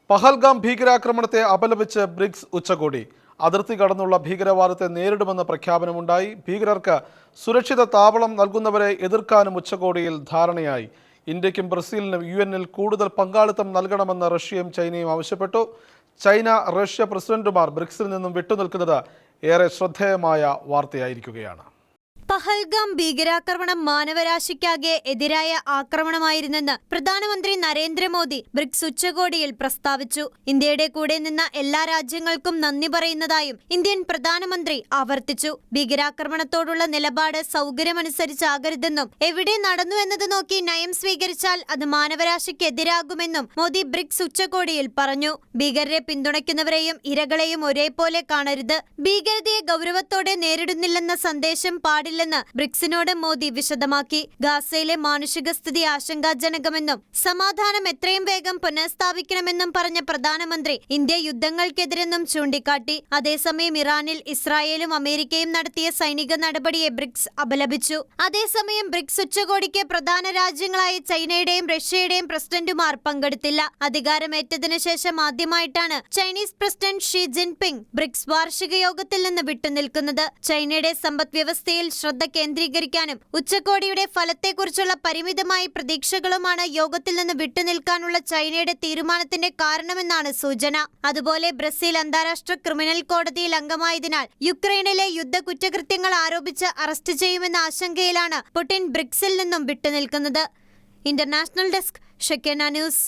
പഹൽഗാം ഭീകരാക്രമണത്തെ അപലപിച്ച് ബ്രിക്സ് ഉച്ചകോടി. അതിർത്തി കടന്നുള്ള ഭീകരവാദത്തെ നേരിടുമെന്ന പ്രഖ്യാപനമുണ്ടായി. ഭീകരർക്ക് സുരക്ഷിത താവളം നൽകുന്നവരെ എതിർക്കാനും ഉച്ചകോടിയിൽ ധാരണയായി. ഇന്ത്യക്കും ബ്രസീലിനും UN-ൽ കൂടുതൽ പങ്കാളിത്തം നൽകണമെന്ന് റഷ്യയും ചൈനയും ആവശ്യപ്പെട്ടു. ചൈന, റഷ്യ പ്രസിഡന്റുമാർ ബ്രിക്സിൽ നിന്നും വിട്ടുനിൽക്കുന്നത് ഏറെ ശ്രദ്ധേയമായ വാർത്തയായിരിക്കുകയാണ്. പഹൽഗാം ഭീകരാക്രമണം മാനവരാശിക്കാകെ എതിരായ ആക്രമണമായിരുന്നെന്ന് പ്രധാനമന്ത്രി നരേന്ദ്രമോദി ബ്രിക്സ് ഉച്ചകോടിയിൽ പ്രസ്താവിച്ചു. ഇന്ത്യയുടെ കൂടെ നിന്ന എല്ലാ രാജ്യങ്ങൾക്കും നന്ദി പറയുന്നതായും ഇന്ത്യൻ പ്രധാനമന്ത്രി ആവർത്തിച്ചു. ഭീകരാക്രമണത്തോടുള്ള നിലപാട് സൗകര്യമനുസരിച്ചാകരുതെന്നും എവിടെ നടന്നു എന്നത് നോക്കി നയം സ്വീകരിച്ചാൽ അത് മാനവരാശിക്കെതിരാകുമെന്നും മോദി ബ്രിക്സ് ഉച്ചകോടിയിൽ പറഞ്ഞു. ഭീകരരെ പിന്തുണയ്ക്കുന്നവരെയും ഇരകളെയും ഒരേപോലെ കാണരുത്. ഭീകരതയെ ഗൗരവത്തോടെ നേരിടുന്നില്ലെന്ന സന്ദേശം പാടില്ലെന്ന് ബ്രിക്സിനോട് മോദി വിശദമാക്കി. ഗാസയിലെ മാനുഷിക സ്ഥിതി ആശങ്കാജനകമെന്നും സമാധാനം എത്രയും വേഗം പുനഃസ്ഥാപിക്കണമെന്നും പറഞ്ഞ പ്രധാനമന്ത്രി ഇന്ത്യ യുദ്ധങ്ങൾക്കെതിരെന്നും ചൂണ്ടിക്കാട്ടി. അതേസമയം ഇറാനിൽ ഇസ്രായേലും അമേരിക്കയും നടത്തിയ സൈനിക നടപടിയെ ബ്രിക്സ് അപലപിച്ചു. അതേസമയം ബ്രിക്സ് ഉച്ചകോടിക്ക് പ്രധാന രാജ്യങ്ങളായ ചൈനയുടെയും റഷ്യയുടെയും പ്രസിഡന്റുമാർ പങ്കെടുത്തില്ല. അധികാരമേറ്റതിനു ശേഷം ആദ്യമായിട്ടാണ് Chinese president Xi Jinping BRICS വാർഷിക യോഗത്തിൽ നിന്ന് വിട്ടുനിൽക്കുന്നത്. ചൈനയുടെ സമ്പദ് വ്യവസ്ഥയിൽ ശ്രദ്ധ കേന്ദ്രീകരിക്കാനും ഉച്ചകോടിയുടെ ഫലത്തെക്കുറിച്ചുള്ള പരിമിതമായ പ്രതീക്ഷകളുമാണ് യോഗത്തിൽ നിന്ന് വിട്ടുനിൽക്കാനുള്ള ചൈനയുടെ തീരുമാനത്തിന്റെ കാരണമെന്നാണ് സൂചന. അതുപോലെ ബ്രസീൽ അന്താരാഷ്ട്ര ക്രിമിനൽ കോടതിയിൽ അംഗമായതിനാൽ യുക്രൈനിലെ യുദ്ധ കുറ്റകൃത്യങ്ങൾ ആരോപിച്ച് അറസ്റ്റ് ചെയ്യുമെന്ന ആശങ്കയിലാണ് പുടിൻ ബ്രിക്സിൽ നിന്നും വിട്ടുനിൽക്കുന്നത്. ഇന്റർനാഷണൽ ഡെസ്ക്, ഷെക്കേന ന്യൂസ്.